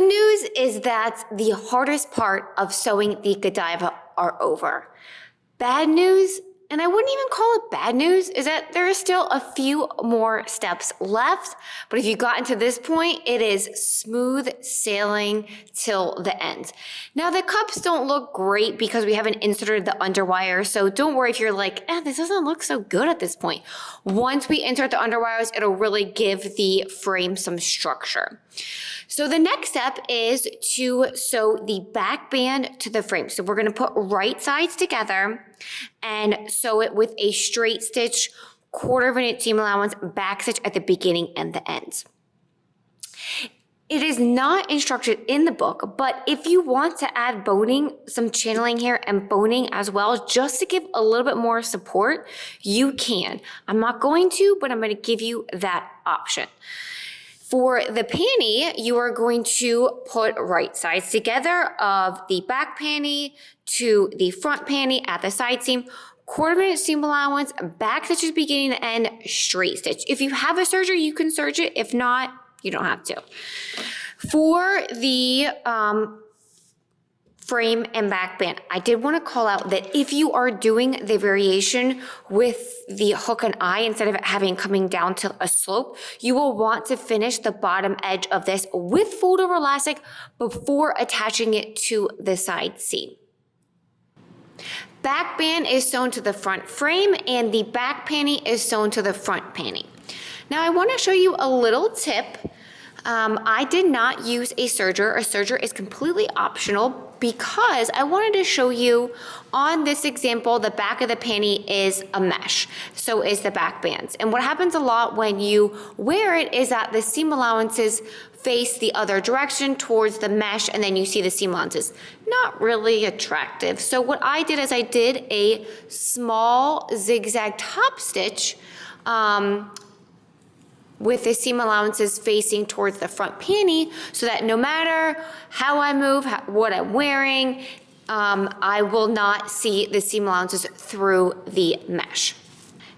good news is that the hardest part of sewing the Godiva are over. Bad news, and I wouldn't even call it bad news, is that there is still a few more steps left, but if you got into this point, it is smooth sailing till the end. Now the cups don't look great because we haven't inserted the underwire, so don't worry if you're like, this doesn't look so good at this point. Once we insert the underwires, it'll really give the frame some structure. So the next step is to sew the back band to the frame. So we're going to put right sides together and sew it with a straight stitch, 1/4 of an inch seam allowance, back stitch at the beginning and the ends. It is not instructed in the book, but if you want to add boning, some channeling here and boning as well, just to give a little bit more support, you can. I'm not going to, but I'm going to give you that option. For the panty, you are going to put right sides together of the back panty to the front panty at the side seam, 1/4 of an inch seam allowance, back stitches beginning and end, straight stitch. If you have a serger, you can serge it. If not, you don't have to. For the frame and back band, I did want to call out that if you are doing the variation with the hook and eye instead of it having coming down to a slope, you will want to finish the bottom edge of this with fold over elastic before attaching it to the side seam. Back band is sewn to the front frame and the back panty is sewn to the front panty. Now I want to show you a little tip. I did not use a serger. A serger is completely optional because I wanted to show you on this example, the back of the panty is a mesh. So is the back bands. And what happens a lot when you wear it is that the seam allowances face the other direction towards the mesh and then you see the seam allowances. Not really attractive. So what I did is I did a small zigzag top stitch with the seam allowances facing towards the front panty so that no matter how I move, what I'm wearing, I will not see the seam allowances through the mesh.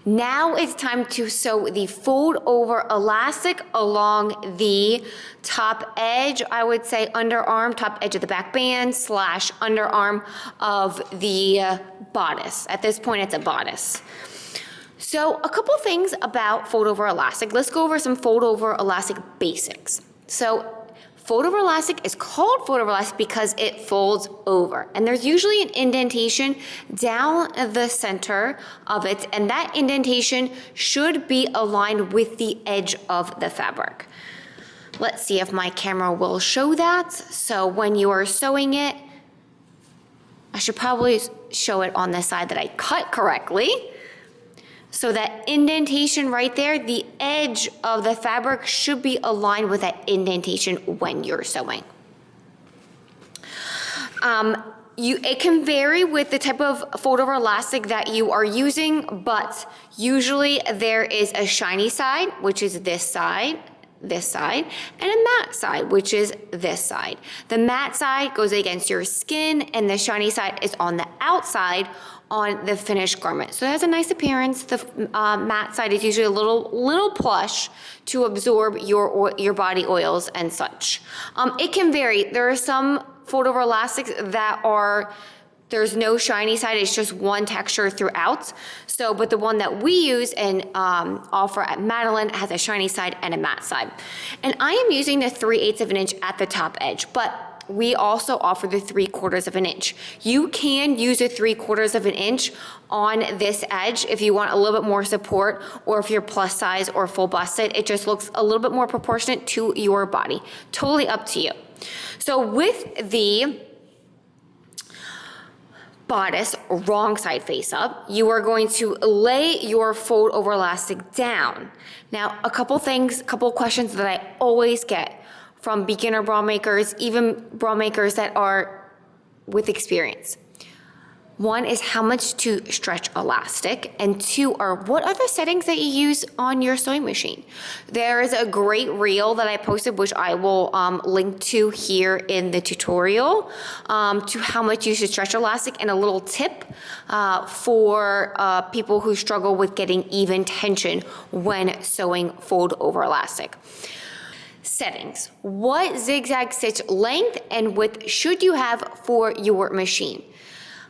Now it's time to sew the fold over elastic along the top edge, I would say underarm, top edge of the back band / underarm of the bodice. At this point, it's a bodice. So a couple things about fold over elastic. Let's go over some fold over elastic basics. So fold over elastic is called fold over elastic because it folds over. And there's usually an indentation down the center of it, and that indentation should be aligned with the edge of the fabric. Let's see if my camera will show that. So when you are sewing it, I should probably show it on the side that I cut correctly. So that indentation right there, the edge of the fabric should be aligned with that indentation when you're sewing. It can vary with the type of fold over elastic that you are using, but usually there is a shiny side, which is this side, and a matte side, which is this side. The matte side goes against your skin and the shiny side is on the outside on the finished garment. So it has a nice appearance. The matte side is usually a little plush to absorb your body oils and such. It can vary. There are some fold over elastics that there's no shiny side, it's just one texture throughout. So, but the one that we use and offer at Madalynne has a shiny side and a matte side. And I am using the 3/8 of an inch at the top edge, but we also offer the 3/4 of an inch. You can use a 3/4 of an inch on this edge if you want a little bit more support, or if you're plus size or full busted, it just looks a little bit more proportionate to your body. Totally up to you. So with the bodice wrong side face up, you are going to lay your fold over elastic down. Now, a couple questions that I always get from beginner bra makers, even bra makers that are with experience. One is how much to stretch elastic, and two are what are the settings that you use on your sewing machine. There is a great reel that I posted, which I will link to here in the tutorial, to how much you should stretch elastic, and a little tip for people who struggle with getting even tension when sewing fold over elastic. Settings. What zigzag stitch length and width should you have for your machine?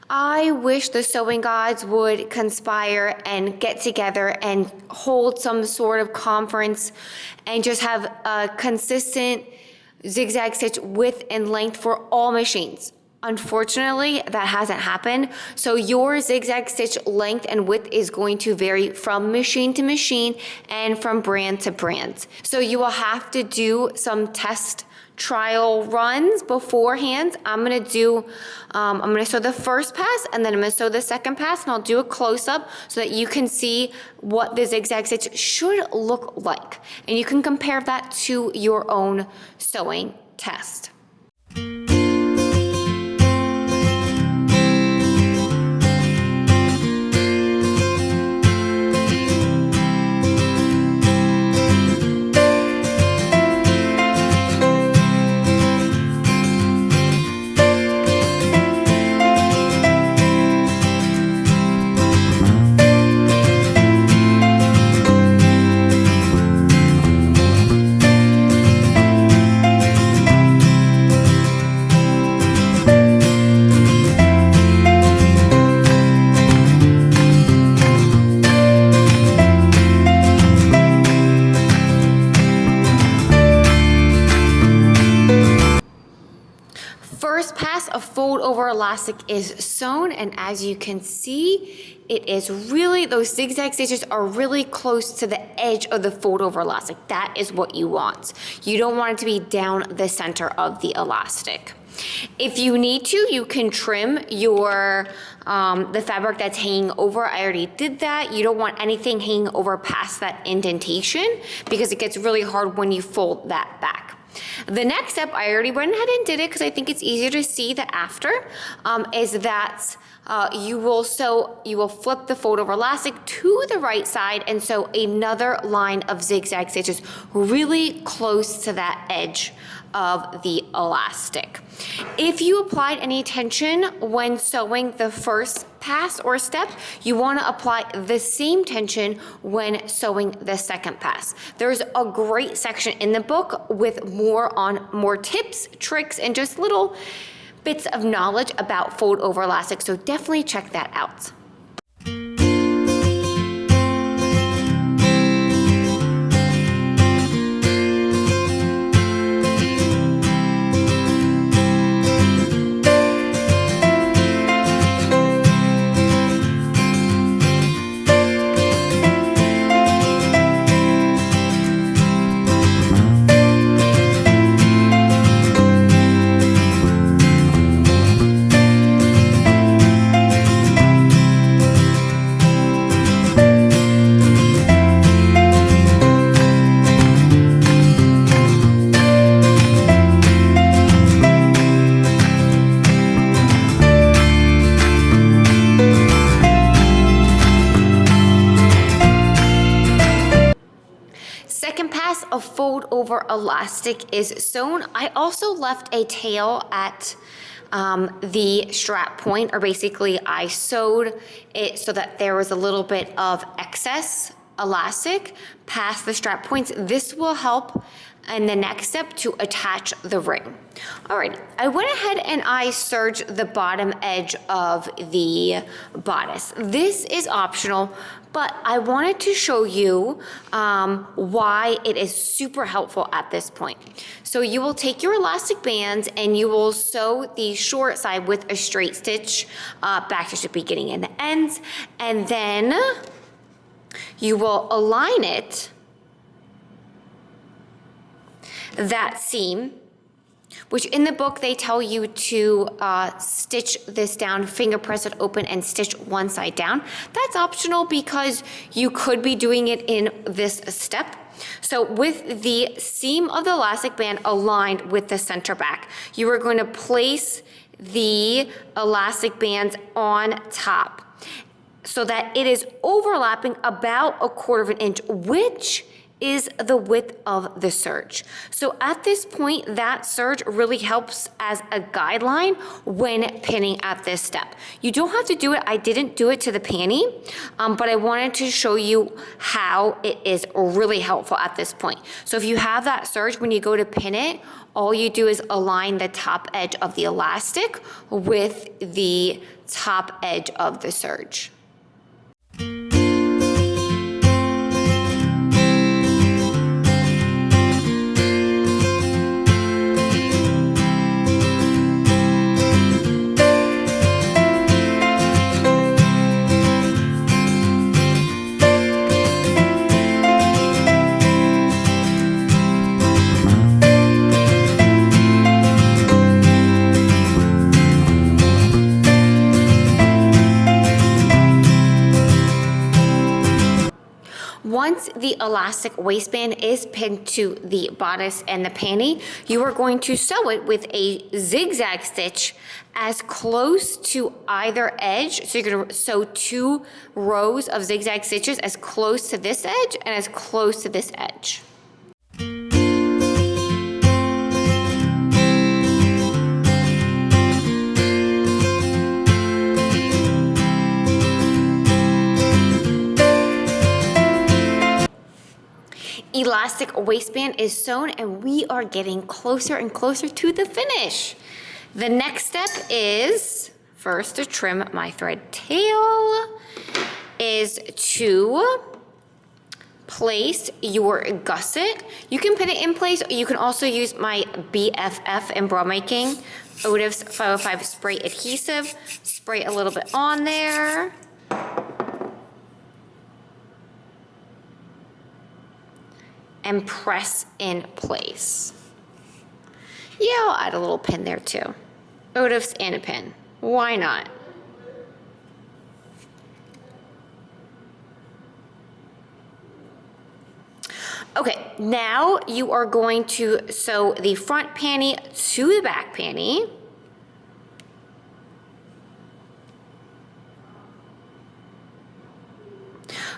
I wish the sewing gods would conspire and get together and hold some sort of conference and just have a consistent zigzag stitch width and length for all machines. Unfortunately, that hasn't happened. So your zigzag stitch length and width is going to vary from machine to machine and from brand to brand. So you will have to do some test trial runs beforehand. I'm gonna sew the first pass and then I'm gonna sew the second pass, and I'll do a close-up so that you can see what the zigzag stitch should look like. And you can compare that to your own sewing test. First pass of fold over elastic is sewn, and as you can see, it is really, those zigzag stitches are really close to the edge of the fold over elastic. That is what you want. You don't want it to be down the center of the elastic. If you need to, you can trim your the fabric that's hanging over. I already did that. You don't want anything hanging over past that indentation because it gets really hard when you fold that back. The next step, I already went ahead and did it because I think it's easier to see the after, is that you will flip the fold over elastic to the right side and sew another line of zigzag stitches really close to that edge of the elastic. If you applied any tension when sewing the first pass or step, you want to apply the same tension when sewing the second pass. There's a great section in the book with more tips, tricks, and just little bits of knowledge about fold over elastic, so definitely check that out. A fold over elastic is sewn. I also left a tail at the strap point, or basically I sewed it so that there was a little bit of excess elastic past the strap points. This will help in the next step to attach the ring. Alright, I went ahead and I serged the bottom edge of the bodice. This is optional, but I wanted to show you why it is super helpful at this point. So you will take your elastic bands and you will sew the short side with a straight stitch back to the beginning and the ends, and then you will align it, that seam, which in the book they tell you to stitch this down, finger press it open and stitch one side down. That's optional because you could be doing it in this step. So with the seam of the elastic band aligned with the center back, you are going to place the elastic bands on top so that it is overlapping about 1/4 of an inch, which is the width of the serge. So at this point, that serge really helps as a guideline when pinning at this step. You don't have to do it. I didn't do it to the panty, but I wanted to show you how it is really helpful at this point. So if you have that serge, when you go to pin it, all you do is align the top edge of the elastic with the top edge of the serge. Once the elastic waistband is pinned to the bodice and the panty, you are going to sew it with a zigzag stitch as close to either edge. So you're going to sew 2 rows of zigzag stitches as close to this edge and as close to this edge. Elastic waistband is sewn and we are getting closer and closer to the finish. The next step is, first to trim my thread tail, is to place your gusset. You can pin it in place, or you can also use my BFF in bra making, Otiv's 505 spray adhesive. Spray a little bit on there. And press in place. Yeah, I'll add a little pin there too. Otif's and a pin. Why not? Okay, now you are going to sew the front panty to the back panty.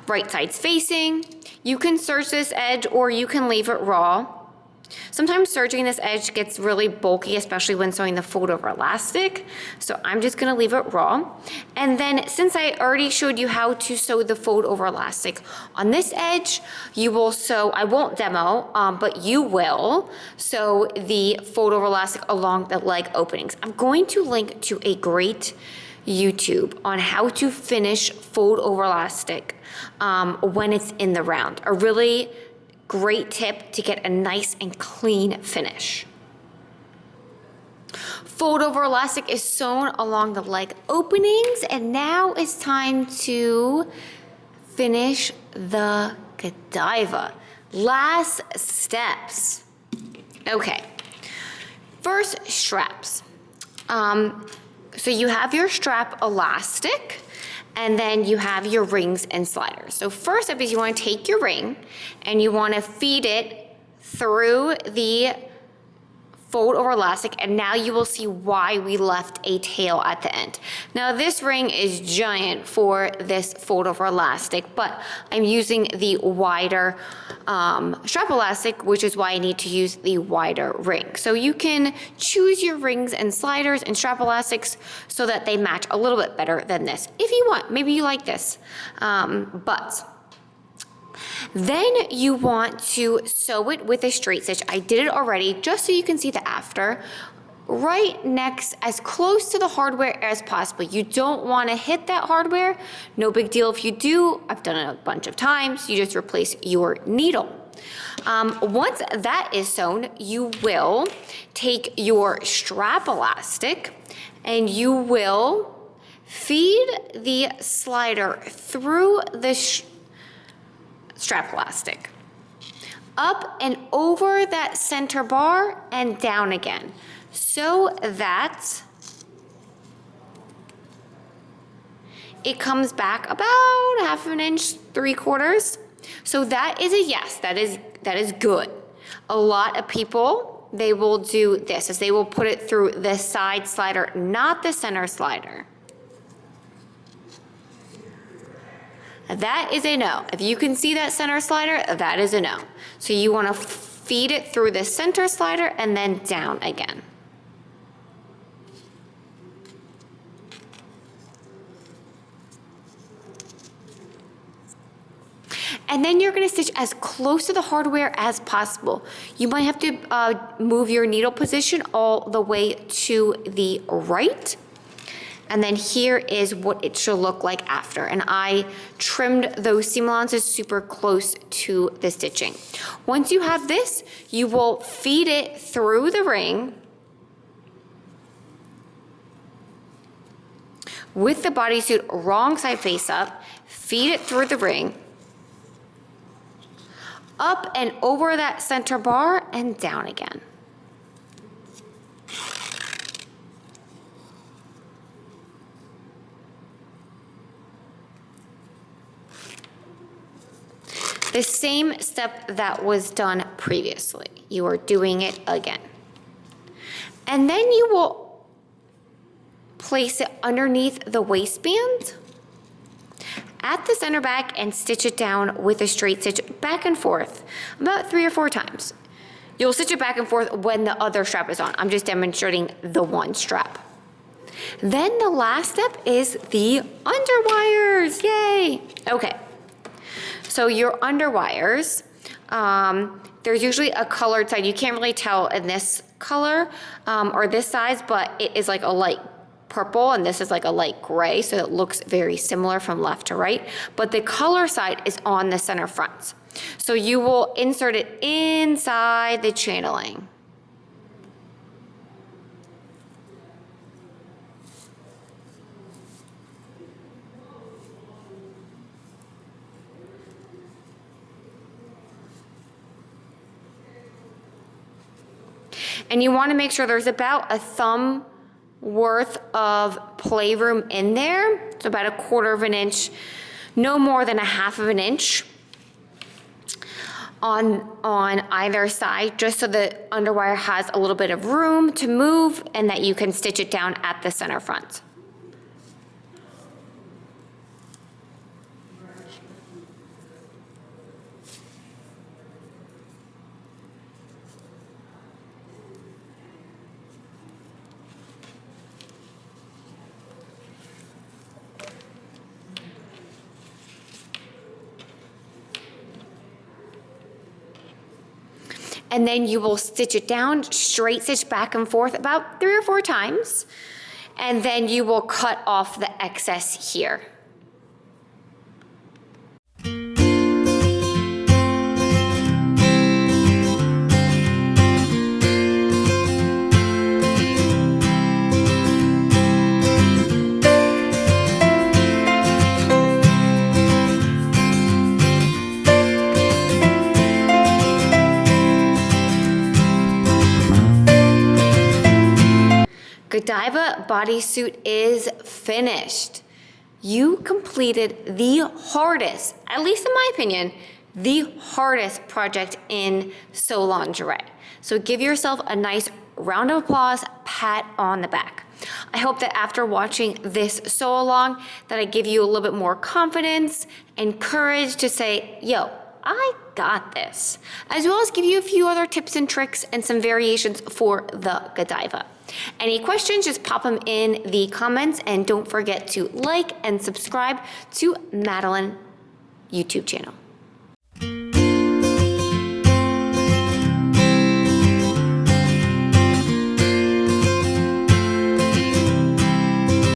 Right sides facing. You can serge this edge or you can leave it raw. Sometimes serging this edge gets really bulky, especially when sewing the fold over elastic. So I'm just gonna leave it raw. And then since I already showed you how to sew the fold over elastic on this edge, you will sew, I won't demo, but you will sew the fold over elastic along the leg openings. I'm going to link to a great YouTube on how to finish fold over elastic when it's in the round. A really great tip to get a nice and clean finish. Fold over elastic is sewn along the leg openings, and now it's time to finish the Godiva. Last steps. Okay, first straps. So you have your strap elastic, and then you have your rings and sliders. So first step is you want to take your ring and you want to feed it through the fold over elastic, and now you will see why we left a tail at the end. Now this ring is giant for this fold over elastic, but I'm using the wider strap elastic, which is why I need to use the wider ring. So you can choose your rings and sliders and strap elastics so that they match a little bit better than this. If you want, maybe you like this, but then you want to sew it with a straight stitch. I did it already just so you can see the after. Right next, as close to the hardware as possible. You don't want to hit that hardware. No big deal if you do. I've done it a bunch of times. You just replace your needle. Once that is sewn, you will take your strap elastic and you will feed the slider through the strap elastic, up and over that center bar and down again, so that it comes back about 1/2 inch, 3/4. So that is a yes, that is good. A lot of people, they will do this, as they will put it through the side slider, not the center slider. that is a no. If you can see that center slider, that is a no. So you want to feed it through the center slider and then down again. And then you're gonna stitch as close to the hardware as possible. You might have to move your needle position all the way to the right. And then here is what it should look like after. And I trimmed those seam allowances super close to the stitching. Once you have this, you will feed it through the ring with the bodysuit wrong side face up, feed it through the ring, up and over that center bar and down again. The same step that was done previously. You are doing it again. And then you will place it underneath the waistband at the center back and stitch it down with a straight stitch back and forth about 3 or 4 times. You'll stitch it back and forth when the other strap is on. I'm just demonstrating the one strap. Then the last step is the underwires. Yay! Okay. So your underwires, there's usually a colored side. You can't really tell in this color or this size, but it is like a light purple and this is like a light gray, so it looks very similar from left to right. But the color side is on the center front. So you will insert it inside the channeling. And you want to make sure there's about a thumb worth of playroom in there. So about 1/4 of an inch, no more than 1/2 of an inch on either side, just so the underwire has a little bit of room to move and that you can stitch it down at the center front. And then you will stitch it down, straight stitch back and forth about 3 or 4 times. And then you will cut off the excess here. Godiva Bodysuit is finished. You completed the hardest, at least in my opinion, the hardest project in Sew Lingerie. So give yourself a nice round of applause, pat on the back. I hope that after watching this sew along, that I give you a little bit more confidence and courage to say, yo, I got this, as well as give you a few other tips and tricks and some variations for the Godiva. Any questions, just pop them in the comments, and don't forget to like and subscribe to Madalynne YouTube channel.